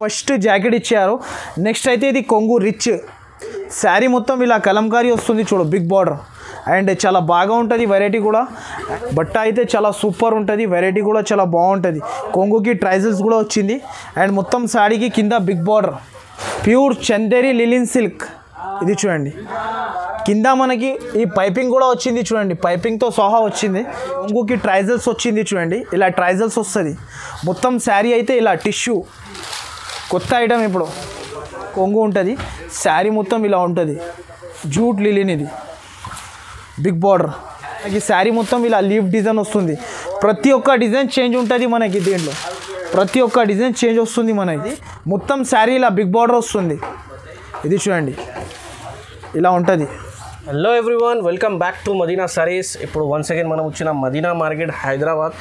First jacket ఇచ్చారు. Next అయితే ఇది కొంగు రిచ్ శారీ మొత్తం ఇలా కలంకారీ వస్తుంది చూడు, బిగ్ బార్డర్ అండ్ చాలా బాగా ఉంటుంది. వెరైటీ కూడా బట్ట అయితే చాలా సూపర్ ఉంటుంది. వెరైటీ కూడా చాలా బాగుంటుంది. కొంగుకి ట్రైజల్స్ కూడా వచ్చింది అండ్ మొత్తం శారీకి కింద big border pure Chanderi లిలిన్ silk. ఇది చూడండి కింద మనకి ఈ పైపింగ్ కూడా వచ్చింది చూడండి, పైపింగ్తో సహా వచ్చింది. కొంగుకి ట్రైజల్స్ వచ్చింది చూడండి, ఇలా ట్రైజల్స్ వస్తుంది. మొత్తం శారీ అయితే ఇలా టిష్యూ కొత్త ఐటమ్. ఇప్పుడు కొంగు ఉంటుంది, శారీ మొత్తం ఇలా ఉంటుంది. జూట్ లిలిన్ ఇది బిగ్ బార్డర్. మనకి శారీ మొత్తం ఇలా లీఫ్ డిజైన్ వస్తుంది. ప్రతి ఒక్క డిజైన్ చేంజ్ ఉంటుంది మనకి దీంట్లో, ప్రతి ఒక్క డిజైన్ చేంజ్ వస్తుంది మనకి. మొత్తం శారీ ఇలా బిగ్ బార్డర్ వస్తుంది. ఇది చూడండి ఇలా ఉంటుంది. Hello everyone, welcome back to Madina sarees. ఇప్పుడు వన్స్ అగైన్ మనం వచ్చిన మదీనా మార్కెట్ హైదరాబాద్.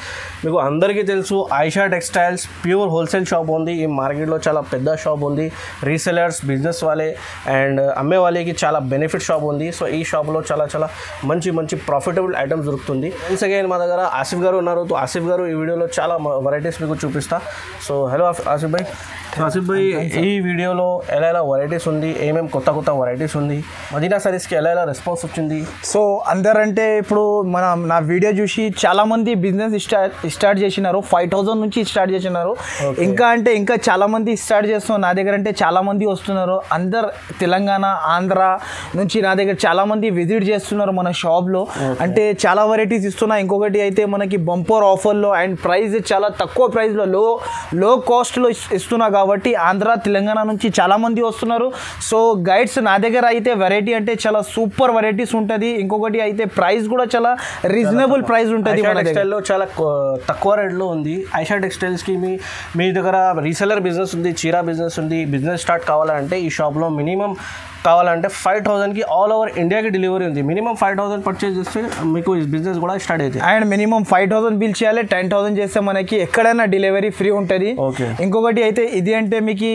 మీకు అందరికీ తెలుసు Ayesha textiles pure wholesale shop ఉంది. ఈ మార్కెట్లో చాలా పెద్ద షాప్ ఉంది. రీసెలర్స్, బిజినెస్ వాళ్ళే అండ్ అమ్మే వాళ్ళకి చాలా బెనిఫిట్ షాప్ ఉంది. సో ఈ షాప్లో చాలా మంచి ప్రాఫిటబుల్ ఐటమ్స్ దొరుకుతుంది. వన్స్ అగైన్ మా దగ్గర ఆసిఫ్ గారు ఉన్నారు. ఆసిఫ్ గారు ఈ వీడియోలో చాలా వెరైటీస్ మీకు చూపిస్తా. సో హలో ఆసిఫ్ భాయ్. ఆసిఫ్ భాయ్, ఈ వీడియోలో ఎలా వెరైటీస్ ఉంది, ఏమేమి కొత్త వెరైటీస్ ఉంది, మదీనా సారీస్కి ఎలా రెస్పాన్స్ వచ్చింది? సో అందరంటే ఇప్పుడు నా వీడియో చూసి చాలామంది బిజినెస్ స్టార్ట్ చేసినారు. 5,000 నుంచి స్టార్ట్ చేసినారు. ఇంకా చాలామంది స్టార్ట్ చేస్తున్నారు. నా దగ్గర అంటే చాలామంది వస్తున్నారు. అందరు తెలంగాణ, ఆంధ్ర నుంచి నా దగ్గర చాలామంది విజిట్ చేస్తున్నారు మన షాప్లో. అంటే చాలా వెరైటీస్ ఇస్తున్నా. ఇంకొకటి అయితే మనకి బంపర్ ఆఫర్లో అండ్ ప్రైస్ చాలా తక్కువ ప్రైస్లో లో కాస్ట్లో ఇస్తున్నా కాబట్టి ఆంధ్ర, తెలంగాణ నుంచి చాలామంది వస్తున్నారు. సో గైడ్స్ నా దగ్గర అయితే వెరైటీ అంటే చాలా సూపర్ వెరైటీస్ ఉంటుంది. ఇంకొకటి అయితే ప్రైస్ కూడా చాలా రీజనబుల్ ప్రైస్ ఉంటుంది. మన టెక్స్టైల్లో చాలా తక్కువ రేట్లో ఉంది. ఐషా టెక్స్టైల్స్కి మీ దగ్గర రీసెలర్ బిజినెస్ ఉంది, చీరా బిజినెస్ ఉంది. బిజినెస్ స్టార్ట్ కావాలంటే ఈ షాప్లో మినిమం కావాలంటే 5,000కి ఆల్ ఓవర్ ఇండియాకి డెలివరీ ఉంది. మినిమం 5,000 పర్చేజ్ చేస్తే మీకు ఈ బిజినెస్ కూడా స్టార్ట్ అవుతుంది. అండ్ మినిమం 5,000 బిల్ చేయాలి. 10,000 చేస్తే మనకి ఎక్కడైనా డెలివరీ ఫ్రీ ఉంటుంది. ఇంకొకటి అయితే ఇది అంటే మీకు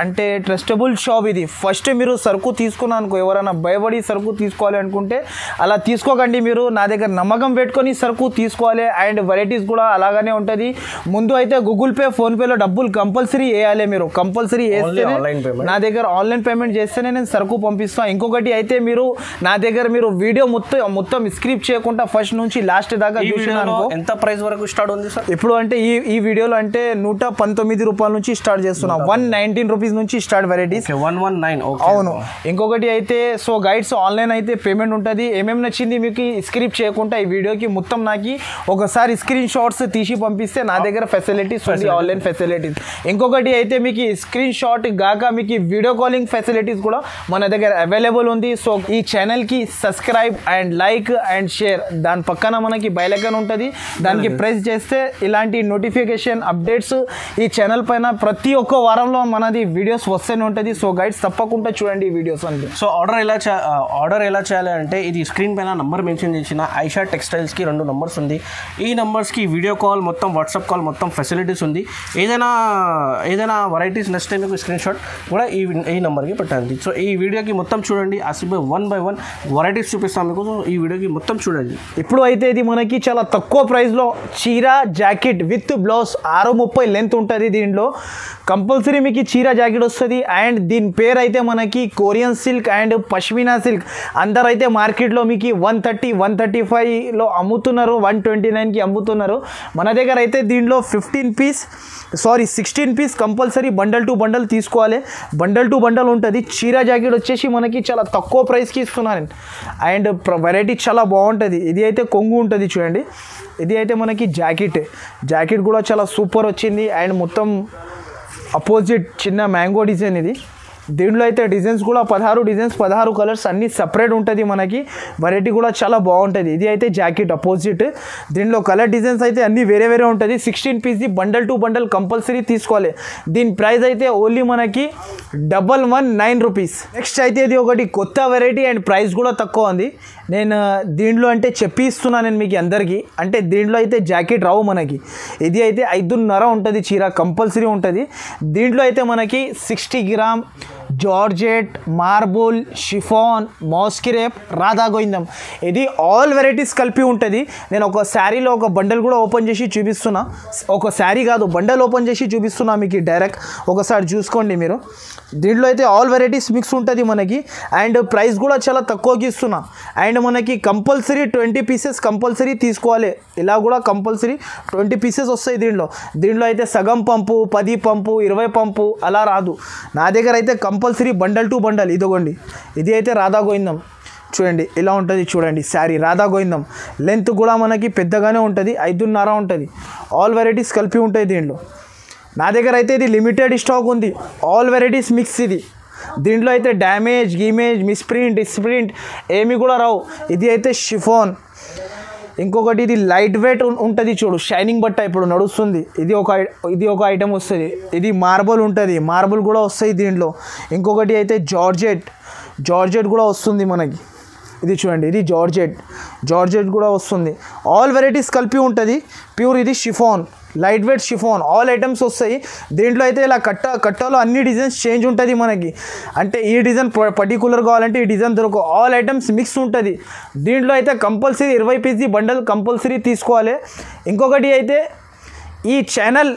అంటే ట్రస్టబుల్ షాప్ ఇది. ఫస్ట్ మీరు సరుకు తీసుకున్నా అనుకో, ఎవరైనా భయపడి సరుకు తీసుకోవాలి అనుకుంటే అలా తీసుకోకండి. మీరు నా దగ్గర నమ్మకం పెట్టుకొని సరుకు తీసుకోవాలి. అండ్ వెరైటీస్ కూడా అలాగనే ఉంటుంది. ముందు అయితే గూగుల్ పే, ఫోన్పేలో డబ్బులు కంపల్సరీ వేయాలి. మీరు కంపల్సరీ వేస్తే నా దగ్గర ఆన్లైన్ పేమెంట్ చేస్తేనే నేను సరుకు పంపిస్తాం. ఇంకొకటి అయితే మీరు నా దగ్గర మీరు వీడియో మొత్తం స్క్రిప్ట్ చేయకుండా ఫస్ట్ నుంచి లాస్ట్ దాకా చూసినాను. ఎంత ప్రైస్ వరకు స్టార్ట్ ఉంది సార్? ఇప్పుడు అంటే ఈ వీడియోలో అంటే 119 రూపాయల నుంచి స్టార్ట్ చేస్తున్నాం. 119 రూపీస్ నుంచి స్టార్ట్ వెరైటీస్. 119. అవును. ఇంకొకటి అయితే సో గైడ్స్ ఆన్లైన్ అయితే పేమెంట్ ఉంటుంది. ఏమేమి నచ్చింది మీకు స్క్రిప్ట్ చేయకుండా ఈ వీడియోకి మొత్తం నాకు ఒకసారి స్క్రీన్ షాట్స్ తీసి పంపిస్తే నా దగ్గర ఫెసిలిటీస్ ఉంది, ఆన్లైన్ ఫెసిలిటీస్. ఇంకొకటి అయితే మీకు స్క్రీన్ షాట్ గాక మీకు వీడియో కాలింగ్ ఫెసిలిటీస్ కూడా మన దగ్గర అవైలబుల్ ఉంది. సో ఈ ఛానల్కి subscribe and like and share, దాని పక్కన మనకి బెల్ ఐకాన్ ఉంటుంది, దానికి ప్రెస్ చేస్తే ఇలాంటి నోటిఫికేషన్ అప్డేట్స్ ఈ ఛానల్ పైన ప్రతి ఒక్క వారంలో మనది వీడియోస్ వస్తూనే ఉంటుంది. సో గైడ్స్ తప్పకుండా చూడండి ఈ వీడియోస్ అండి. సో ఆర్డర్ ఎలా చేయాలి అంటే ఇది స్క్రీన్ పైన నంబర్ మెన్షన్ చేసిన ఐషా టెక్స్టైల్స్కి 2 నంబర్స్ ఉంది. ఈ నంబర్స్కి వీడియో కాల్ మొత్తం, వాట్సాప్ కాల్ మొత్తం ఫెసిలిటీస్ ఉంది. ఏదైనా వెరైటీస్ నచ్చితే మీకు స్క్రీన్ షాట్ కూడా ఈ నెంబర్కి పెట్టండి. సో ఈ వీడియోకి మొత్తం చూడండి. ఆసిఫ్ భాయ్ 1 by 1 వెరైటీస్ చూపిస్తాను మీకు. సో ఈ వీడియోకి మొత్తం చూడండి. ఇప్పుడు అయితే ఇది మనకి చాలా తక్కువ ప్రైస్లో చీరా జాకెట్ విత్ బ్లౌజ్ 630 లెంత్ ఉంటుంది. దీంట్లో కంపల్సరీ మీకు చీరా జాకెట్ వస్తుంది. అండ్ దీని పేరు అయితే మనకి Korean silk and pashmina silk. అందరైతే మార్కెట్లో మీకు 130, 135లో అమ్ముతున్నారు, 129కి అమ్ముతున్నారు. మన దగ్గర అయితే దీంట్లో 16 piece compulsory bundle to bundle తీసుకోవాలి. బండల్ టు బండల్ ఉంటుంది. చీరా జాకెట్ వచ్చేసి మనకి చాలా తక్కువ ప్రైస్కి ఇస్తున్నాను. అండ్ వెరైటీ చాలా బాగుంటుంది. ఇది అయితే కొంగు ఉంటుంది చూడండి. ఇది అయితే మనకి జాకెట్ కూడా చాలా సూపర్ వచ్చింది. అండ్ మొత్తం అపోజిట్ చిన్న మ్యాంగో డిజైన్ ఇది. దీంట్లో అయితే డిజైన్స్ కూడా 16 డిజైన్స్, 16 కలర్స్ అన్నీ సపరేట్ ఉంటుంది. మనకి వెరైటీ కూడా చాలా బాగుంటుంది. ఇది అయితే జాకెట్ అపోజిట్. దీంట్లో కలర్ డిజైన్స్ అయితే అన్నీ వేరే ఉంటుంది. 16 పీస్ది బండల్ టు బండల్ కంపల్సరీ తీసుకోవాలి. దీని ప్రైస్ అయితే ఓన్లీ మనకి 119 రూపీస్. నెక్స్ట్ అయితే ఇది ఒకటి కొత్త వెరైటీ అండ్ ప్రైస్ కూడా తక్కువ ఉంది. నేను దీంట్లో అంటే చెప్పిస్తున్నాను నేను మీకు అందరికీ. అంటే దీంట్లో అయితే జాకెట్ రావు మనకి. ఇది అయితే 5.5 ఉంటుంది. చీర కంపల్సరీ ఉంటుంది. దీంట్లో అయితే మనకి 60 gram georgette, marble, chiffon, moss crepe, Radha Govindam, ఇది ఆల్ వెరైటీస్ కలిపి ఉంటుంది. నేను ఒక శారీలో ఒక బండల్ కూడా ఓపెన్ చేసి చూపిస్తున్నా, ఒక శారీ కాదు బండల్ ఓపెన్ చేసి చూపిస్తున్నా మీకు డైరెక్ట్, ఒకసారి చూసుకోండి మీరు. దీంట్లో అయితే ఆల్ వెరైటీస్ మిక్స్ ఉంటుంది మనకి, అండ్ ప్రైస్ కూడా చాలా తక్కువకి ఇస్తున్నా. అండ్ మనకి కంపల్సరీ 20 పీసెస్ కంపల్సరీ తీసుకోవాలి, ఇలా కూడా కంపల్సరీ 20 పీసెస్ వస్తాయి దీంట్లో అయితే సగం పంపు, 10 పంపు, 20 పంపు అలా రాదు. నా దగ్గర అయితే కంపల్సరీ బండల్ టు బండల్. ఇదిగోండి, ఇది అయితే రాధా గోవిందం చూడండి ఇలా ఉంటుంది, చూడండి శారీ రాధా గోవిందం. లెంత్ కూడా మనకి పెద్దగానే ఉంటుంది, 5.5 ఉంటుంది. ఆల్ వెరైటీస్ కలిపి ఉంటాయి దీంట్లో. నా దగ్గర అయితే ఇది లిమిటెడ్ స్టాక్ ఉంది, ఆల్ వెరైటీస్ మిక్స్ ఇది. దీంట్లో అయితే డ్యామేజ్, గీమేజ్, మిస్ప్రింట్, డిస్ప్రింట్ ఏమి కూడా రావు. ఇది అయితే షిఫాన్. ఇంకొకటి ఇది లైట్ వెయిట్ ఉంటుంది చూడు, షైనింగ్ బట్ట ఇప్పుడు నడుస్తుంది, ఇది ఒక ఐటమ్ వస్తుంది. ఇది మార్బుల్ ఉంటుంది, మార్బుల్ కూడా వస్తాయి దీంట్లో. ఇంకొకటి అయితే జార్జెట్ కూడా వస్తుంది మనకి, ఇది చూడండి, ఇది జార్జెట్ కూడా వస్తుంది. ఆల్ వెరైటీస్ కలిపి ఉంటుంది ప్యూర్. ఇది chiffon, light weight chiffon, all items వస్తాయి దీంట్లో. అయితే ఇలా కట్టలో అన్ని డిజైన్స్ చేంజ్ ఉంటుంది మనకి, అంటే ఈ డిజైన్ పర్టికులర్ కావాలంటే ఈ డిజైన్ దొరకవు, ఆల్ ఐటమ్స్ మిక్స్ ఉంటుంది దీంట్లో. అయితే కంపల్సరీ 20 పీసీ బండల్ కంపల్సరీ తీసుకోవాలి. ఇంకొకటి అయితే ఈ ఛానల్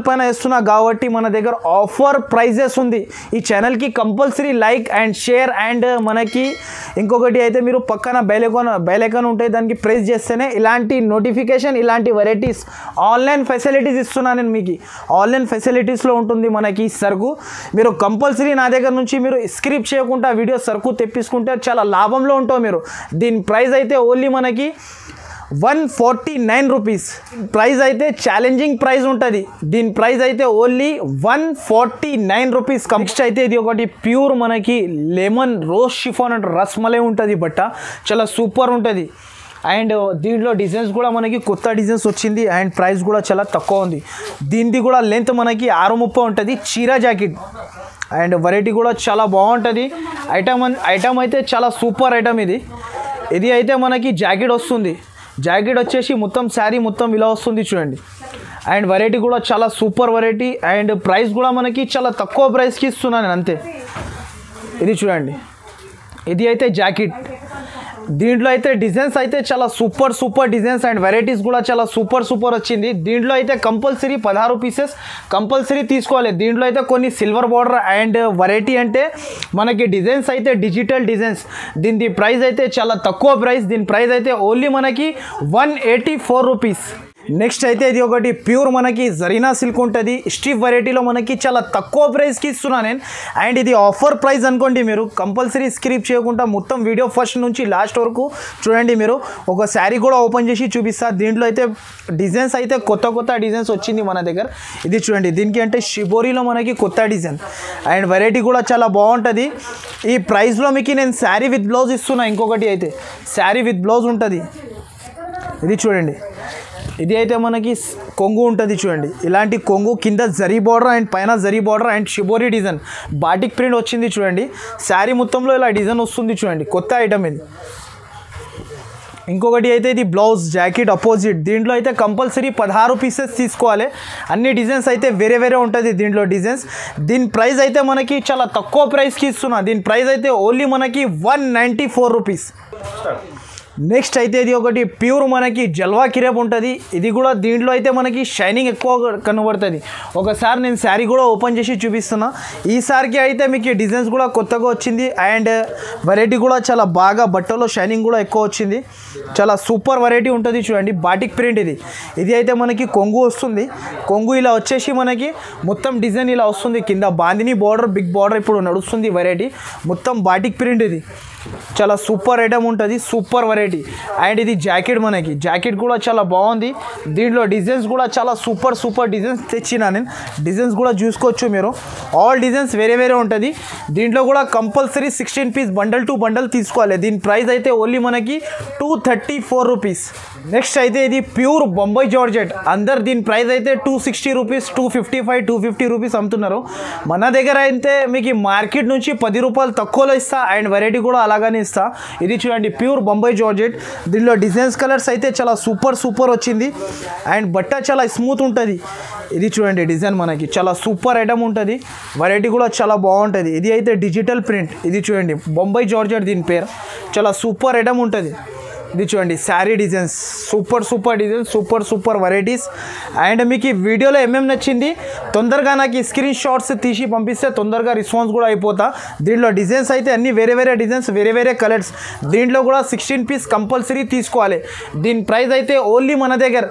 పైన వేస్తున్నా కాబట్టి మన దగ్గర ఆఫర్ ప్రైజెస్ ఉంది. ఈ ఛానల్కి compulsory like and share, and మనకి ఇంకొకటి అయితే మీరు పక్కన బెల్ ఐకాన్ ఉంటాయి, దానికి ప్రెస్ చేస్తేనే ఇలాంటి నోటిఫికేషన్, ఇలాంటి వెరైటీస్ ఆన్లైన్ ఫెసిలిటీస్ ఇస్తున్నాను నేను మీకు. ఆన్లైన్ ఫెసిలిటీస్లో ఉంటుంది మనకి సరుకు. మీరు కంపల్సరీ నా దగ్గర నుంచి మీరు స్క్రిప్ట్ చేయకుండా వీడియో సరుకు తెప్పించుకుంటే చాలా లాభంలో ఉంటావు మీరు. దీని ప్రైస్ అయితే ఓన్లీ మనకి 149 రూపీస్. ప్రైస్ అయితే ఛాలెంజింగ్ ప్రైస్ ఉంటుంది, దీని ప్రైస్ అయితే ఓన్లీ 149 రూపీస్. నెక్స్ట్ అయితే ఇది ఒకటి ప్యూర్ మనకి లెమన్ రోజ్ షిఫాన్ అంటే రస్మలై ఉంటుంది బట్ట, చాలా సూపర్ ఉంటుంది. అండ్ దీంట్లో డిజైన్స్ కూడా మనకి కొత్త డిజైన్స్ వచ్చింది, అండ్ ప్రైస్ కూడా చాలా తక్కువ ఉంది. దీనిది కూడా లెంత్ మనకి 6.30 ఉంటుంది, చీరా జాకెట్. అండ్ వెరైటీ కూడా చాలా బాగుంటుంది. ఐటమ్ అయితే చాలా సూపర్ ఐటమ్ ఇది అయితే మనకి జాకెట్ వస్తుంది. జాకెట్ వచ్చేసి మొత్తం శారీ మొత్తం ఇలా వస్తుంది చూడండి. అండ్ వెరైటీ కూడా చాలా సూపర్ వెరైటీ, అండ్ ప్రైస్ కూడా మనకి చాలా తక్కువ ప్రైస్కి ఇస్తున్నాను నేను అంతే. ఇది చూడండి, ఇది అయితే జాకెట్. దీంట్లో అయితే డిజైన్స్ అయితే చాలా సూపర్ డిజైన్స్, అండ్ వెరైటీస్ కూడా చాలా సూపర్ వచ్చింది. దీంట్లో అయితే కంపల్సరీ 16 పీసెస్ కంపల్సరీ తీసుకోవాలి. దీంట్లో అయితే కొన్ని సిల్వర్ బార్డర్ అండ్ వెరైటీ అంటే మనకి డిజైన్స్ అయితే డిజిటల్ డిజైన్స్. దీని ప్రైస్ అయితే చాలా తక్కువ ప్రైస్. దీని ప్రైస్ అయితే ఓన్లీ మనకి 184 రూపీస్. నెక్స్ట్ అయితే ఇది ఒకటి ప్యూర్ మనకి జరీనా సిల్క్ ఉంటుంది, స్టిఫ్ వెరైటీలో మనకి చాలా తక్కువ ప్రైస్కి ఇస్తున్నాను నేను. అండ్ ఇది ఆఫర్ ప్రైస్ అనుకోండి, మీరు కంపల్సరీ స్కిప్ చేయకుండా మొత్తం వీడియో ఫస్ట్ నుంచి లాస్ట్ వరకు చూడండి. మీరు ఒక శారీ కూడా ఓపెన్ చేసి చూపిస్తా. దీంట్లో అయితే డిజైన్స్ అయితే కొత్త డిజైన్స్ వచ్చింది మన దగ్గర. ఇది చూడండి, దీనికి అంటే షిబోరీలో మనకి కొత్త డిజైన్, అండ్ వెరైటీ కూడా చాలా బాగుంటుంది. ఈ ప్రైస్లో మీకు నేను శారీ విత్ బ్లౌజ్ ఇస్తున్నా. ఇంకొకటి అయితే శారీ విత్ బ్లౌజ్ ఉంటుంది, ఇది చూడండి. ఇది అయితే మనకి కొంగు ఉంటుంది చూడండి, ఇలాంటి కొంగు, కింద జరీ బార్డర్ అండ్ పైన zari border and shibori design, batik print వచ్చింది చూడండి. శారీ మొత్తంలో ఇలా డిజైన్ వస్తుంది చూడండి, కొత్త ఐటమ్ ఇది. ఇంకొకటి అయితే ఇది బ్లౌజ్ జాకెట్ అపోజిట్. దీంట్లో అయితే కంపల్సరీ 16 పీసెస్ తీసుకోవాలి. అన్ని డిజైన్స్ అయితే వేరే ఉంటుంది దీంట్లో డిజైన్స్. దీని ప్రైస్ అయితే మనకి చాలా తక్కువ ప్రైస్కి ఇస్తున్నా. దీని ప్రైస్ అయితే ఓన్లీ మనకి 194 రూపీస్. నెక్స్ట్ అయితే ఇది ఒకటి ప్యూర్ మనకి జల్వా కిరేప్ ఉంటుంది. ఇది కూడా దీంట్లో అయితే మనకి షైనింగ్ ఎక్కువ కనబడుతుంది. ఒకసారి నేను శారీ కూడా ఓపెన్ చేసి చూపిస్తున్నా. ఈసారికి అయితే మీకు డిజైన్స్ కూడా కొత్తగా వచ్చింది, అండ్ వెరైటీ కూడా చాలా బాగా బట్టలో షైనింగ్ కూడా ఎక్కువ వచ్చింది. చాలా సూపర్ వెరైటీ ఉంటుంది చూడండి, బాటిక్ ప్రింట్ ఇది అయితే మనకి కొంగు వస్తుంది. కొంగు ఇలా వచ్చేసి మనకి మొత్తం డిజైన్ ఇలా వస్తుంది. కింద బాందిని బార్డర్, బిగ్ బార్డర్ ఇప్పుడు నడుస్తుంది వెరైటీ. మొత్తం బాటిక్ ప్రింట్ ఇది చాలా సూపర్ ఐటమ్ ఉంటుంది, సూపర్ వెరైటీ. అండ్ ఇది జాకెట్, మనకి జాకెట్ కూడా చాలా బాగుంది. దీంట్లో డిజైన్స్ కూడా చాలా సూపర్ డిజైన్స్ తెచ్చినా నేను. డిజైన్స్ కూడా చూసుకోవచ్చు మీరు, ఆల్ డిజైన్స్ వేరే ఉంటుంది. దీంట్లో కూడా compulsory 16 piece bundle to bundle తీసుకోవాలి. దీని ప్రైస్ అయితే ఓన్లీ మనకి 234 రూపీస్. నెక్స్ట్ అయితే ఇది ప్యూర్ బొంబాయి జార్జెట్. అందరు దీని ప్రైస్ అయితే 260 రూపీస్, 255, 250 రూపీస్ అమ్ముతున్నారు. మన దగ్గర అయితే మీకు మార్కెట్ నుంచి 10 రూపాయలు తక్కువలో ఇస్తా అండ్ వెరైటీ కూడా అలాగనే ఇస్తా. ఇది చూడండి ప్యూర్ బొంబాయి జార్జెట్. దీనిలో డిజైన్స్ కలర్స్ అయితే చాలా సూపర్ వచ్చింది అండ్ బట్ట చాలా స్మూత్ ఉంటుంది. ఇది చూడండి డిజైన్ మనకి చాలా సూపర్ ఐటమ్ ఉంటుంది. వెరైటీ కూడా చాలా బాగుంటుంది. ఇది అయితే డిజిటల్ ప్రింట్. ఇది చూడండి బొంబాయి జార్జెట్ దీని పేరు. చాలా సూపర్ ఐటమ్ ఉంటుంది. ఇది చూడండి sari designs super designs, super varieties. And మీకు ఈ వీడియోలో ఏమేమి నచ్చింది తొందరగా నాకు స్క్రీన్ షాట్స్ తీసి పంపిస్తే తొందరగా రెస్పాన్స్ కూడా అయిపోతా. దీంట్లో డిజైన్స్ అయితే అన్ని వేరే డిజైన్స్, వేరే కలర్స్. దీంట్లో కూడా 16 పీస్ కంపల్సరీ తీసుకోవాలి. దీని ప్రైస్ అయితే ఓన్లీ మన దగ్గర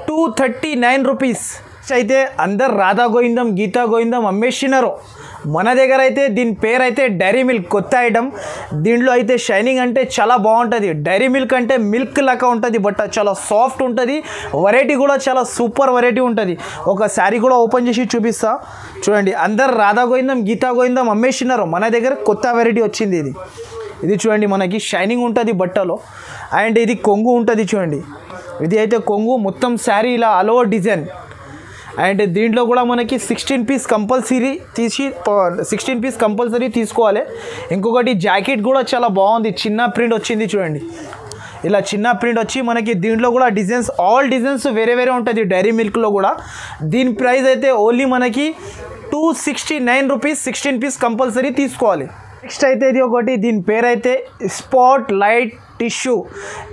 239 రూపీస్. అయితే అందరు రాధా గోవిందం, గీతా గోవిందం అమ్మేసినారు. మన దగ్గర అయితే దీని పేరు అయితే డైరీ మిల్క్, కొత్త ఐటమ్. దీంట్లో అయితే షైనింగ్ అంటే చాలా బాగుంటుంది. డైరీ మిల్క్ అంటే మిల్క్ లాగా ఉంటుంది, బట్ చాలా సాఫ్ట్ ఉంటుంది. వెరైటీ కూడా చాలా సూపర్ వెరైటీ ఉంటుంది. ఒక శారీ కూడా ఓపెన్ చేసి చూపిస్తా చూడండి. అందరు రాధా గోవిందం, గీతా గోవిందం అమ్మేసినారు. మన దగ్గర కొత్త వెరైటీ వచ్చింది. ఇది చూడండి మనకి షైనింగ్ ఉంటుంది బట్టలో. అండ్ ఇది కొంగు ఉంటుంది చూడండి. ఇది అయితే కొంగు మొత్తం శారీ ఇలా ఆల్ ఓవర్ డిజైన్. అండ్ దీంట్లో కూడా మనకి 16 పీస్ కంపల్సరీ తీసుకోవాలి. ఇంకొకటి జాకెట్ కూడా చాలా బాగుంది, చిన్న ప్రింట్ వచ్చింది చూడండి. ఇలా చిన్న ప్రింట్ వచ్చి మనకి దీంట్లో కూడా డిజైన్స్, ఆల్ డిజైన్స్ వేరే ఉంటుంది డైరీ మిల్క్లో కూడా. దీని ప్రైస్ అయితే ఓన్లీ మనకి 269 రూపీస్. 16 పీస్ కంపల్సరీ తీసుకోవాలి. నెక్స్ట్ అయితే ఇది ఒకటి, దీని పేరు అయితే స్పాట్ లైట్ టిష్యూ.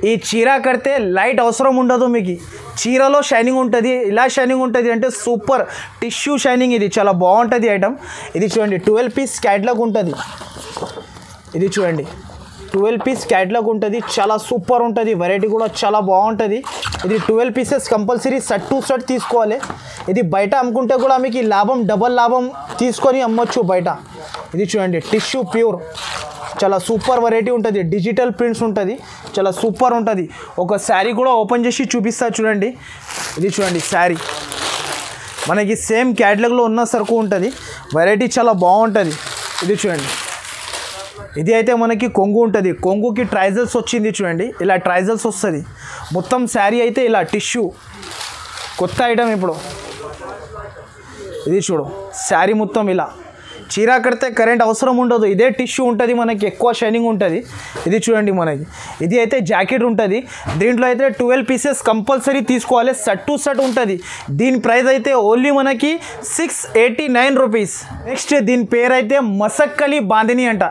ఈ చీర కడితే లైట్ అవసరం ఉండదు, మీకు చీరలో షైనింగ్ ఉంటుంది. ఇలా షైనింగ్ ఉంటుంది అంటే సూపర్ టిష్యూ షైనింగ్. ఇది చాలా బాగుంటుంది ఐటమ్. ఇది చూడండి 12 పీస్ క్యాట్లాగ్ ఉంటుంది. ఇది చూడండి 12 పీస్ క్యాట్లాగ్ ఉంటుంది. చాలా సూపర్ ఉంటుంది. వెరైటీ కూడా చాలా బాగుంటుంది. ఇది 12 pieces compulsory set to set తీసుకోవాలి. ఇది బయట అమ్ముకుంటే కూడా మీకు లాభం, డబల్ లాభం తీసుకొని అమ్మొచ్చు బయట. ఇది చూడండి టిష్యూ ప్యూర్, చాలా సూపర్ వెరైటీ ఉంటుంది. డిజిటల్ ప్రింట్స్ ఉంటుంది, చాలా సూపర్ ఉంటుంది. ఒక శారీ కూడా ఓపెన్ చేసి చూపిస్తా చూడండి. ఇది చూడండి శారీ మనకి సేమ్ క్యాటలాగ్లో ఉన్న సరుకు ఉంటుంది. వెరైటీ చాలా బాగుంటుంది. ఇది చూడండి. ఇది అయితే మనకి కొంగు ఉంటుంది. కొంగుకి ట్రైజల్స్ వచ్చింది చూడండి. ఇలా ట్రైజల్స్ వస్తుంది. మొత్తం శారీ అయితే ఇలా టిష్యూ, కొత్త ఐటమ్ ఇప్పుడు. ఇది చూడు శారీ మొత్తం ఇలా. చీర కడితే కరెంట్ అవసరం ఉండదు. ఇదే టిష్యూ ఉంటుంది, మనకి ఎక్కువ షైనింగ్ ఉంటుంది. ఇది చూడండి మనకి. ఇది అయితే జాకెట్ ఉంటుంది. దీంట్లో అయితే 12 పీసెస్ కంపల్సరీ తీసుకోవాలి. సెట్ టు సెట్ ఉంటుంది. దీని ప్రైస్ అయితే ఓన్లీ మనకి 689 రూపీస్. నెక్స్ట్ దీని పేరు అయితే మసక్కలి బాందిని అంట.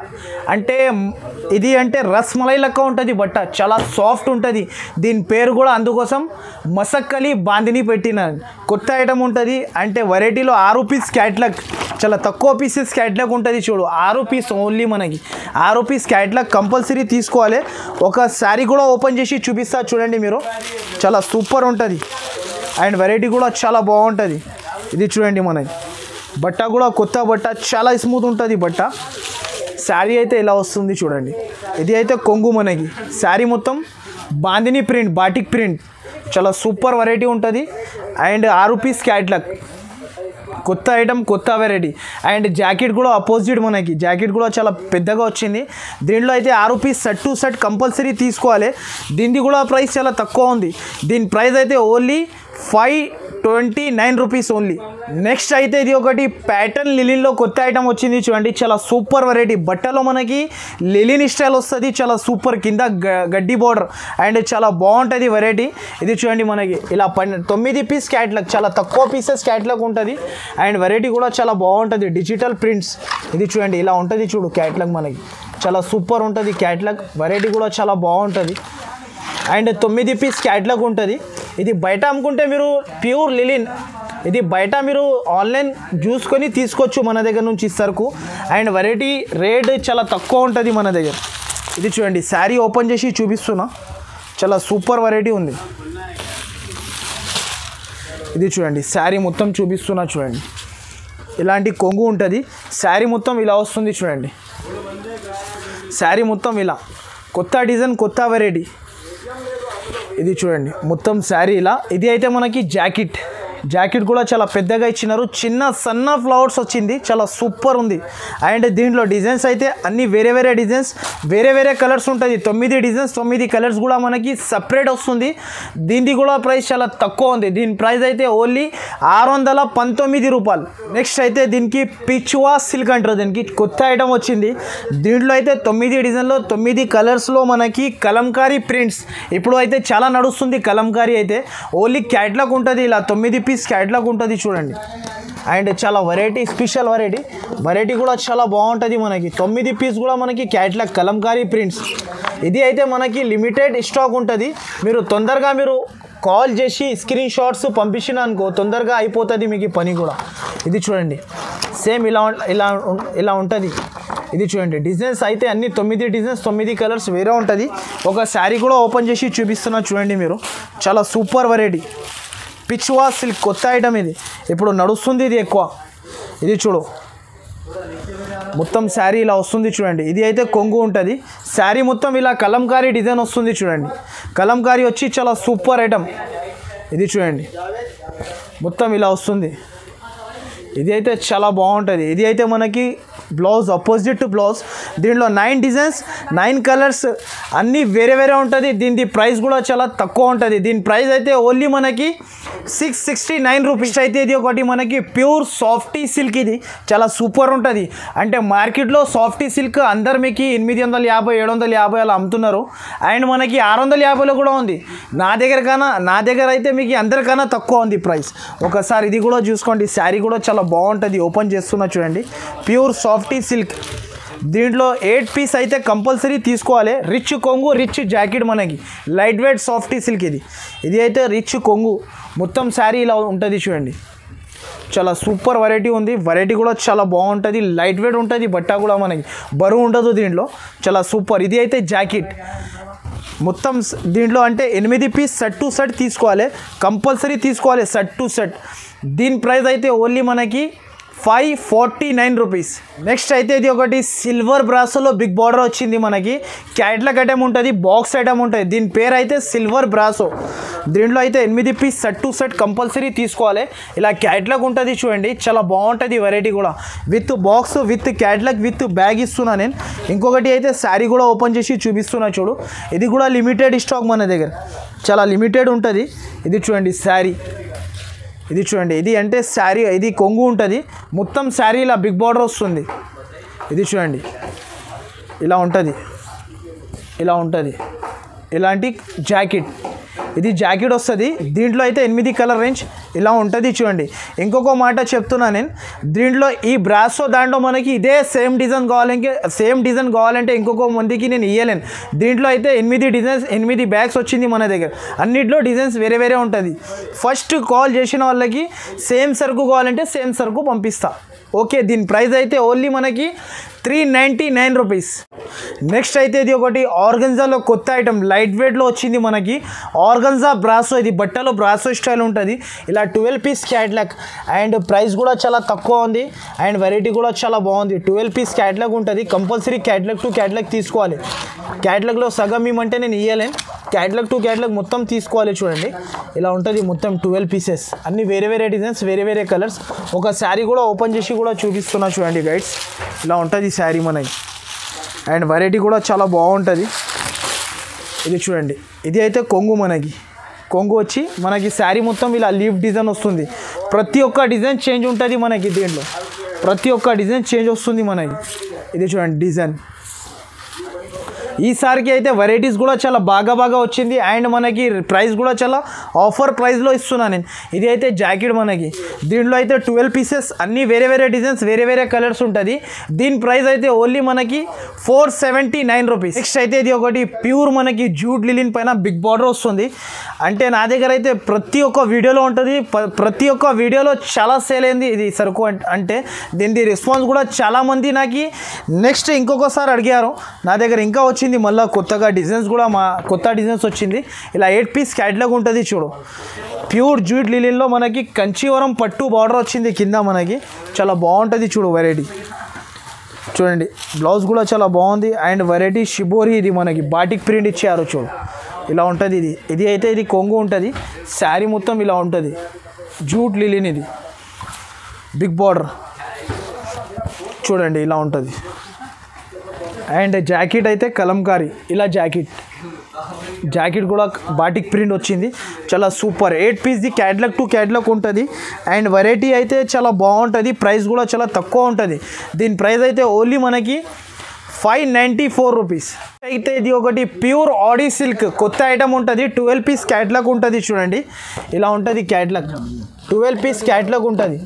ఇది అంటే రస్మలై లెక్క ఉంటుంది, బట్ట చాలా సాఫ్ట్ ఉంటుంది. దీని పేరు కూడా అందుకోసం మసక్కలి బాందిని పెట్టిన. కొత్త ఐటమ్ ఉంటుంది. అంటే వెరైటీలో 6 పీస్ క్యాట్లాగ్, చాలా తక్కువ పీసెస్ క్యాట్లాగ్ ఉంటుంది చూడు. 6 పీస్ ఓన్లీ మనకి 6 పీస్ క్యాట్లాగ్ కంపల్సరీ తీసుకోవాలి. ఒక శారీ కూడా ఓపెన్ చేసి చూపిస్తా చూడండి మీరు. చాలా సూపర్ ఉంటుంది అండ్ వెరైటీ కూడా చాలా బాగుంటుంది. ఇది చూడండి మనకి బట్ట కూడా కొత్త బట్ట, చాలా స్మూత్ ఉంటుంది బట్ట. శారీ అయితే ఇలా వస్తుంది చూడండి. ఇది అయితే కొంగు మనకి. శారీ మొత్తం బాందిని ప్రింట్, బాటిక్ ప్రింట్, చాలా సూపర్ వెరైటీ ఉంటుంది. అండ్ 6 పీస్ క్యాట్లాగ్, కొత్త ఐటమ్, కొత్త వెరైటీ. అండ్ జాకెట్ కూడా అపోజిట్ మనకి. జాకెట్ కూడా చాలా పెద్దగా వచ్చింది. దీంట్లో అయితే 6 piece set to set compulsory తీసుకోవాలి. దీనిది కూడా ప్రైస్ చాలా తక్కువ ఉంది. దీని ప్రైస్ అయితే ఓన్లీ 529 రూపీస్ ఓన్లీ. నెక్స్ట్ అయితే ఇది ఒకటి ప్యాటర్న్ లిలిన్లో కొత్త ఐటమ్ వచ్చింది చూడండి. చాలా సూపర్ వెరైటీ. బట్టలో మనకి లిలిన్ స్టైల్ వస్తుంది, చాలా సూపర్. కింద గడ్డి బార్డర్ అండ్ చాలా బాగుంటుంది వెరైటీ. ఇది చూడండి మనకి ఇలా 9 పీస్ క్యాట్లాగ్, చాలా తక్కువ పీసెస్ క్యాట్లాగ్ ఉంటుంది. అండ్ వెరైటీ కూడా చాలా బాగుంటుంది. Digital prints. ఇది చూడండి ఇలా ఉంటుంది చూడు క్యాట్లాగ్ మనకి. చాలా సూపర్ ఉంటుంది క్యాట్లాగ్. వెరైటీ కూడా చాలా బాగుంటుంది. అండ్ 9 పీస్ క్యాట్లాగ్ ఉంటుంది. ఇది బయట అమ్ముకుంటే మీరు ప్యూర్ లిలిన్, ఇది బయట మీరు ఆన్లైన్ చూసుకొని తీసుకోవచ్చు మన దగ్గర నుంచి సరుకు. అండ్ వెరైటీ రేట్ చాలా తక్కువ ఉంటుంది మన దగ్గర. ఇది చూడండి శారీ ఓపెన్ చేసి చూపిస్తున్నా. చాలా సూపర్ వెరైటీ ఉంది. ఇది చూడండి శారీ మొత్తం చూపిస్తున్నా చూడండి. ఇలాంటి కొంగు ఉంటుంది. శారీ మొత్తం ఇలా వస్తుంది చూడండి. శారీ మొత్తం ఇలా కొత్త డిజైన్, కొత్త వెరైటీ. ఇది చూడండి మొత్తం శారీ ఇలా. ఇది అయితే మనకి జాకెట్, జాకెట్ కూడా చాలా పెద్దగా ఇచ్చినారు, చిన్న సన్న ఫ్లవర్స్ వచ్చింది, చాలా సూపర్ ఉంది. అండ్ దీంట్లో డిజైన్స్ అయితే అన్ని వేరే వేరే డిజైన్స్, వేరే వేరే కలర్స్ ఉంటుంది. 9 డిజైన్స్ 9 కలర్స్ కూడా మనకి సపరేట్ వస్తుంది. దీనిది కూడా ప్రైస్ చాలా తక్కువ ఉంది. దీని ప్రైస్ అయితే ఓన్లీ 619 రూపాయలు. నెక్స్ట్ అయితే దీనికి పిచ్వా సిల్క్ అంటారు, దీనికి కొత్త ఐటమ్ వచ్చింది. దీంట్లో అయితే 9 డిజైన్లో 9 కలర్స్లో మనకి కలంకారీ ప్రింట్స్ ఇప్పుడు అయితే చాలా నడుస్తుంది. కలంకారీ అయితే ఓన్లీ క్యాట్లాగ్ ఉంటుంది, ఇలా 9 పీస్ క్యాట్లాగ్ ఉంటుంది చూడండి. అండ్ చాలా వెరైటీ, స్పెషల్ వెరైటీ కూడా చాలా బాగుంటుంది. మనకి 9 పీస్ కూడా మనకి క్యాట్లాగ్ కలంకారీ ప్రింట్స్. ఇది అయితే మనకి లిమిటెడ్ స్టాక్ ఉంటుంది. మీరు తొందరగా కాల్ చేసి స్క్రీన్ షాట్స్ పంపించిన అనుకో తొందరగా అయిపోతుంది మీకు పని కూడా. ఇది చూడండి, సేమ్ ఇలా ఉంటుంది. ఇది చూడండి, డిజైన్స్ అయితే అన్ని 9 డిజైన్స్ 9 కలర్స్ వేరే ఉంటుంది. ఒక శారీ కూడా ఓపెన్ చేసి చూపిస్తున్నా చూడండి మీరు. చాలా సూపర్ వెరైటీ పిచ్వా సిల్క్ కొత్త ఐటమ్, ఇది ఇప్పుడు నడుస్తుంది, ఇది ఎక్కువ. ఇది చూడు, మొత్తం శారీ ఇలా వస్తుంది చూడండి. ఇది అయితే కొంగు ఉంటుంది, శారీ మొత్తం ఇలా కలంకారీ డిజైన్ వస్తుంది చూడండి. కలంకారీ వచ్చి చాలా సూపర్ ఐటమ్. ఇది చూడండి, మొత్తం ఇలా వస్తుంది. ఇది అయితే చాలా బాగుంటుంది. ఇది అయితే మనకి బ్లౌజ్, అపోజిట్ బ్లౌజ్. దీంట్లో 9 డిజైన్స్ 9 కలర్స్ అన్నీ వేరే వేరే ఉంటుంది. దీని ప్రైస్ కూడా చాలా తక్కువ ఉంటుంది. దీని ప్రైస్ అయితే ఓన్లీ మనకి 669 రూపీస్ అయితే. ఇది ఒకటి మనకి ప్యూర్ సాఫ్టీ సిల్క్, ఇది చాలా సూపర్ ఉంటుంది. అంటే మార్కెట్లో సాఫ్టీ సిల్క్ అందరు మీకు 850 750 అలా అమ్ముతున్నారు. అండ్ మనకి 650లో కూడా ఉంది. నా దగ్గర అయితే మీకు అందరికన్నా తక్కువ ఉంది ప్రైస్. ఒకసారి ఇది కూడా చూసుకోండి. శారీ కూడా చాలా బాగుంటుంది. ఓపెన్ చేస్తున్నా చూడండి, ప్యూర్ సాఫ్టీ సిల్క్. దీంట్లో 8 పీస్ అయితే కంపల్సరీ తీసుకోవాలి. రిచ్ కొంగు, రిచ్ జాకెట్, మనకి లైట్ వెయిట్ సాఫ్టీ సిల్క్. ఇది అయితే రిచ్ కొంగు, మొత్తం శారీ ఇలా ఉంటుంది చూడండి. చాలా సూపర్ వెరైటీ ఉంది. వెరైటీ కూడా చాలా బాగుంటుంది, లైట్ వెయిట్ ఉంటుంది. బట్ట కూడా మనకి బరువు ఉండదు దీంట్లో, చాలా సూపర్. ఇది అయితే జాకెట్ మొత్తం. దీంట్లో అంటే 8 పీస్ సెట్ టు సెట్ తీసుకోవాలి, కంపల్సరీ తీసుకోవాలి సెట్ టు సెట్. దీని ప్రైస్ అయితే ఓన్లీ మనకి 549 రూపీస్. నెక్స్ట్ అయితే ఇది ఒకటి సిల్వర్ బ్రాసోలో బిగ్ బార్డర్ వచ్చింది. మనకి క్యాట్లాగ్ ఐటమ్ ఉంటుంది, బాక్స్ ఐటమ్ ఉంటుంది. దీని పేరు అయితే సిల్వర్ బ్రాసో. దీంట్లో అయితే 8 piece set to set compulsory తీసుకోవాలి. ఇలా క్యాట్లాగ్ ఉంటుంది చూడండి, చాలా బాగుంటుంది. వెరైటీ కూడా with box, with catalogue, with bag ఇస్తున్నా నేను. ఇంకొకటి అయితే శారీ కూడా ఓపెన్ చేసి చూపిస్తున్నా చూడు. ఇది కూడా లిమిటెడ్ స్టాక్ మన దగ్గర, చాలా లిమిటెడ్ ఉంటుంది. ఇది చూడండి శారీ, ఇది చూడండి. ఇది అంటే శారీ, ఇది కొంగు ఉంటుంది, మొత్తం శారీ ఇలా బిగ్ బార్డర్ వస్తుంది. ఇది చూడండి, ఇలా ఉంటుంది, ఇలాంటి జాకెట్. ఇది జాకెట్ వస్తుంది. దీంట్లో అయితే 8 కలర్ రేంజ్ ఇలా ఉంటుంది చూడండి. ఇంకొక మాట చెప్తున్నా నేను, దీంట్లో ఈ బ్రాసో దాంట్లో మనకి ఇదే సేమ్ డిజైన్ కావాలంటే ఇంకొక మందికి నేను ఇవ్వలేను. దీంట్లో అయితే 8 డిజైన్స్ 8 బ్యాగ్స్ వచ్చింది మన దగ్గర. అన్నిట్లో డిజైన్స్ వేరే వేరే ఉంటుంది. ఫస్ట్ కాల్ చేసిన వాళ్ళకి సేమ్ సరుకు కావాలంటే సేమ్ సరుకు పంపిస్తా. ఓకే, దీని ప్రైస్ అయితే ఓన్లీ మనకి 399 రూపీస్. నెక్స్ట్ అయితే ఇది ఒకటి ఆర్గన్జాలో కొత్త ఐటమ్, లైట్ వెయిట్లో వచ్చింది మనకి. ఆర్గన్జా బ్రాసో, ఇది బట్టలో బ్రాసో స్టైల్ ఉంటుంది. ఇలా 12 పీస్ క్యాట్లాగ్. అండ్ ప్రైస్ కూడా చాలా తక్కువ ఉంది. అండ్ వెరైటీ కూడా చాలా బాగుంది. 12 పీస్ క్యాట్లాగ్ ఉంటుంది. కంపల్సరీ క్యాట్లాగ్ టు క్యాట్లాగ్ తీసుకోవాలి. క్యాట్లాగ్లో సగం ఇవ్వమంటే నేను ఇవ్వలేను. క్యాట్లాగ్ టు క్యాట్లాగ్ మొత్తం తీసుకోవాలి. చూడండి, ఇలా ఉంటుంది మొత్తం 12 పీసెస్, అన్ని వేరే వేరే డిజైన్స్, వేరే వేరే కలర్స్. ఒక శారీ కూడా ఓపెన్ చేసి కూడా చూపిస్తున్నా చూడండి గైడ్స్. ఇలా ఉంటుంది శారీ మనకి. అండ్ వెరైటీ కూడా చాలా బాగుంటుంది. ఇది చూడండి, ఇది అయితే కొంగు. మనకి కొంగు వచ్చి మనకి శారీ మొత్తం ఇలా లీఫ్ డిజైన్ వస్తుంది. ప్రతి ఒక్క డిజైన్ చేంజ్ ఉంటుంది మనకి. దీంట్లో ప్రతి ఒక్క డిజైన్ చేంజ్ వస్తుంది మనకి. ఇది చూడండి డిజైన్. ఈసారికి అయితే వెరైటీస్ కూడా చాలా బాగా వచ్చింది. అండ్ మనకి ప్రైస్ కూడా చాలా ఆఫర్ ప్రైస్లో ఇస్తున్నాను నేను. ఇది అయితే జాకెట్ మనకి. దీంట్లో అయితే 12 పీసెస్, అన్నీ వేరే వేరే డిజైన్స్, వేరే వేరే కలర్స్ ఉంటుంది. దీని ప్రైస్ అయితే ఓన్లీ మనకి 479 రూపీస్. నెక్స్ట్ అయితే ఇది ఒకటి ప్యూర్ మనకి జూట్ లిలిన్ పైన బిగ్ బార్డర్ వస్తుంది. అంటే నా దగ్గర అయితే ప్రతి ఒక్క వీడియోలో ఉంటుంది, ప్రతి ఒక్క వీడియోలో చాలా సేల్ అయింది ఇది సరుకు. అంటే దీని రెస్పాన్స్ కూడా చాలామంది నాకు నెక్స్ట్ ఇంకొకసారి అడిగారు. నా దగ్గర ఇంకా వచ్చింది మళ్ళీ కొత్తగా డిజైన్స్ కూడా, కొత్త డిజైన్స్ వచ్చింది. ఇలా 8 పీస్ క్యాట్లాగ్ ఉంటుంది చూడు. ప్యూర్ జూట్ లిలిన్లో మనకి కంచీవరం పట్టు బార్డర్ వచ్చింది కింద మనకి. చాలా బాగుంటుంది చూడు వెరైటీ. చూడండి, బ్లౌజ్ కూడా చాలా బాగుంది. అండ్ వెరైటీ షిబోరి, ఇది మనకి బాటిక్ ప్రింట్ ఇచ్చారు చూడు. ఇలా ఉంటుంది. ఇది అయితే ఇది కొంగు ఉంటుంది. శారీ మొత్తం ఇలా ఉంటుంది. జూట్ లిలిన్ ఇది బిగ్ బార్డర్ చూడండి ఇలా ఉంటుంది. అండ్ జాకెట్ అయితే కలంకారీ ఇలా జాకెట్ కూడా బాటిక్ ప్రింట్ వచ్చింది, చాలా సూపర్. 8 పీస్ది క్యాట్లాగ్ టు క్యాట్లాగ్ ఉంటుంది. అండ్ వెరైటీ అయితే చాలా బాగుంటుంది, ప్రైస్ కూడా చాలా తక్కువ ఉంటుంది. దీని ప్రైస్ అయితే ఓన్లీ మనకి 594 రూపీస్. అయితే ఇది ఒకటి ప్యూర్ ఆడీ సిల్క్ కొత్త ఐటమ్ ఉంటుంది. 12 పీస్ క్యాట్లాగ్ ఉంటుంది చూడండి, ఇలా ఉంటుంది క్యాట్లాగ్. 12 పీస్ క్యాట్లాగ్ ఉంటుంది,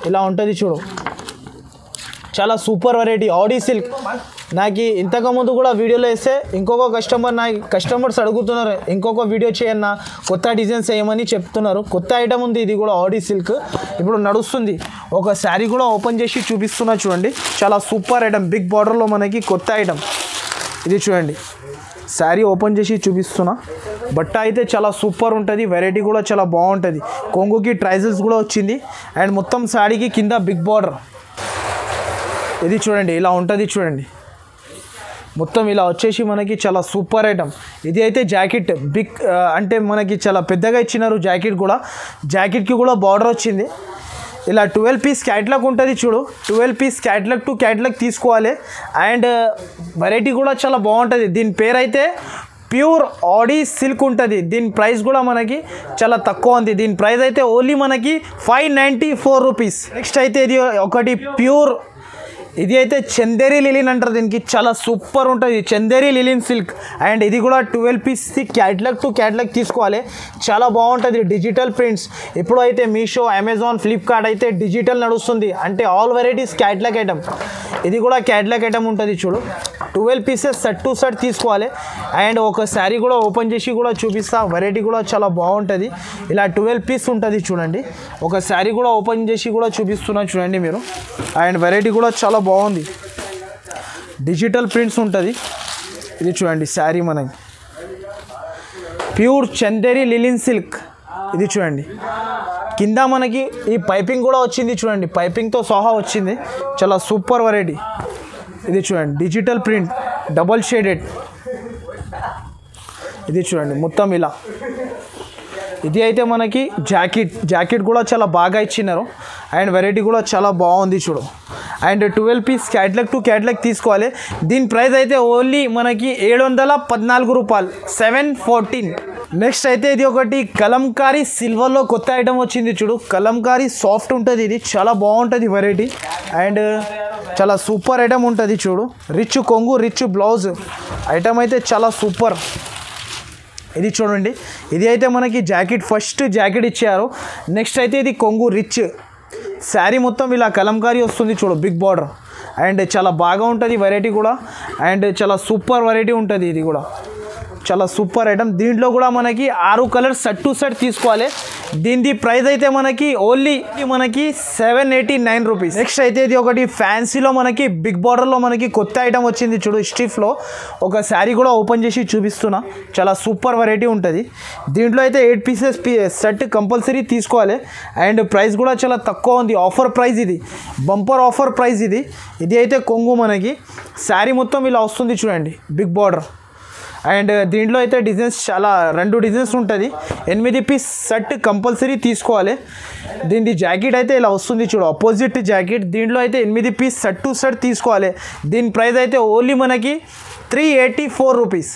ఇలా ఉంటుంది చూడు. చాలా సూపర్ వెరైటీ ఆడీ సిల్క్. నాకు ఇంతకుముందు కూడా వీడియోలో వేస్తే ఇంకొక కస్టమర్స్ అడుగుతున్నారు ఇంకొక వీడియో చేయన్న, కొత్త డిజైన్స్ వేయమని చెప్తున్నారు. కొత్త ఐటమ్ ఉంది, ఇది కూడా ఆడీ సిల్క్ ఇప్పుడు నడుస్తుంది. ఒక శారీ కూడా ఓపెన్ చేసి చూపిస్తున్నా చూడండి, చాలా సూపర్ ఐటమ్. బిగ్ బార్డర్లో మనకి కొత్త ఐటమ్ ఇది చూడండి. శారీ ఓపెన్ చేసి చూపిస్తున్నా. బట్ట అయితే చాలా సూపర్ ఉంటుంది, వెరైటీ కూడా చాలా బాగుంటుంది. కొంగుకి ట్రైజల్స్ కూడా వచ్చింది. అండ్ మొత్తం శారీకి కింద బిగ్ బార్డర్ ఇది చూడండి, ఇలా ఉంటుంది చూడండి. మొత్తం ఇలా వచ్చేసి మనకి చాలా సూపర్ ఐటమ్. ఇది అయితే జాకెట్ బిగ్ అంటే మనకి చాలా పెద్దగా ఇచ్చినారు. జాకెట్కి కూడా బార్డర్ వచ్చింది. ఇలా 12 పీస్ క్యాట్లాగ్ ఉంటుంది చూడు. 12 పీస్ క్యాట్లాగ్ టు క్యాట్లాగ్ తీసుకోవాలి. అండ్ వెరైటీ కూడా చాలా బాగుంటుంది. దీని పేరు అయితే ప్యూర్ ఆడీ సిల్క్ ఉంటుంది. దీని ప్రైస్ కూడా మనకి చాలా తక్కువ ఉంది. దీని ప్రైస్ అయితే ఓన్లీ మనకి 594 రూపీస్. నెక్స్ట్ అయితే ఇది ఒకటి ప్యూర్, ఇది అయితే చందేరి లిలిన్ అంటారు. దీనికి చాలా సూపర్ ఉంటుంది చందేరి లిలిన్ సిల్క్. అండ్ ఇది కూడా 12 పీస్ క్యాట్లాగ్ టు క్యాట్లాగ్ తీసుకోవాలి, చాలా బాగుంటుంది. డిజిటల్ ప్రింట్స్ ఇప్పుడు అయితే మీషో, అమెజాన్, ఫ్లిప్కార్ట్ అయితే డిజిటల్ నడుస్తుంది, అంటే ఆల్ వెరైటీస్ క్యాట్లాగ్ ఐటమ్. ఇది కూడా క్యాట్లాగ్ ఐటమ్ ఉంటుంది చూడు. 12 పీసెస్ సెట్ టు సెట్ తీసుకోవాలి. అండ్ ఒక శారీ కూడా ఓపెన్ చేసి కూడా చూపిస్తా, వెరైటీ కూడా చాలా బాగుంటుంది. ఇలా 12 పీస్ ఉంటుంది చూడండి. ఒక శారీ కూడా ఓపెన్ చేసి కూడా చూపిస్తున్నా చూడండి మీరు. అండ్ వెరైటీ కూడా చాలా బాగుంది, డిజిటల్ ప్రింట్స్ ఉంటుంది. ఇది చూడండి శారీ మనకి ప్యూర్ చందేరి లిలిన్ సిల్క్. ఇది చూడండి కింద మనకి ఈ పైపింగ్ కూడా వచ్చింది చూడండి, పైపింగ్తో సహా వచ్చింది, చాలా సూపర్ వెరైటీ. ఇది చూడండి డిజిటల్ ప్రింట్ డబల్ షేడెడ్. ఇది చూడండి మొత్తం ఇలా. ఇది అయితే మనకి జాకెట్ కూడా చాలా బాగా ఇచ్చినారు. అండ్ వెరైటీ కూడా చాలా బాగుంది చూడు. And 12 piece catalogue to catalogue తీసుకోవాలి. దీని ప్రైస్ అయితే ఓన్లీ మనకి 714 రూపాయలు, 714. నెక్స్ట్ అయితే ఇది ఒకటి కలంకారీ సిల్వర్లో కొత్త ఐటమ్ వచ్చింది చూడు. కలంకారీ సాఫ్ట్ ఉంటుంది, ఇది చాలా బాగుంటుంది వెరైటీ. అండ్ చాలా సూపర్ ఐటమ్ ఉంటుంది చూడు. రిచ్ కొంగు, రిచ్ బ్లౌజ్ ఐటమ్ అయితే చాలా సూపర్. ఇది చూడండి, ఇది అయితే మనకి ఫస్ట్ జాకెట్ ఇచ్చారు. నెక్స్ట్ అయితే ఇది కొంగు రిచ్ శారీ మొత్తం ఇలా కలంకారీ వస్తుంది చూడు, బిగ్ బార్డర్. అండ్ చాలా బాగా ఉంటుంది వెరైటీ కూడా. అండ్ చాలా సూపర్ వెరైటీ ఉంటుంది, ఇది కూడా చాలా సూపర్ ఐటమ్. దీంట్లో కూడా మనకి 6 కలర్స్ సెట్ టు సెట్ తీసుకోవాలి. దీని ప్రైస్ అయితే మనకి ఓన్లీ 789 రూపీస్. నెక్స్ట్ అయితే ఇది ఒకటి ఫ్యాన్సీలో మనకి బిగ్ బార్డర్లో మనకి కొత్త ఐటమ్ వచ్చింది చూడు, స్టిఫ్లో. ఒక శారీ కూడా ఓపెన్ చేసి చూపిస్తున్నా, చాలా సూపర్ వెరైటీ ఉంటుంది. దీంట్లో అయితే 8 పీసెస్ సెట్ కంపల్సరీ తీసుకోవాలి. అండ్ ప్రైస్ కూడా చాలా తక్కువ ఉంది, ఆఫర్ ప్రైస్ ఇది, బంపర్ ఆఫర్ ప్రైస్ ఇది. ఇది అయితే కొంగు మనకి శారీ మొత్తం ఇలా వస్తుంది చూడండి, బిగ్ బార్డర్. అండ్ దీంట్లో అయితే డిజైన్స్ చాలా 2 డిజైన్స్ ఉంటుంది. 8 పీస్ సెట్ కంపల్సరీ తీసుకోవాలి. దీని జాకెట్ అయితే ఇలా వస్తుంది చూడు, అపోజిట్ జాకెట్. దీంట్లో అయితే 8 పీస్ సెట్ టు సెట్ తీసుకోవాలి. దీని ప్రైస్ అయితే ఓన్లీ మనకి 384 రూపీస్.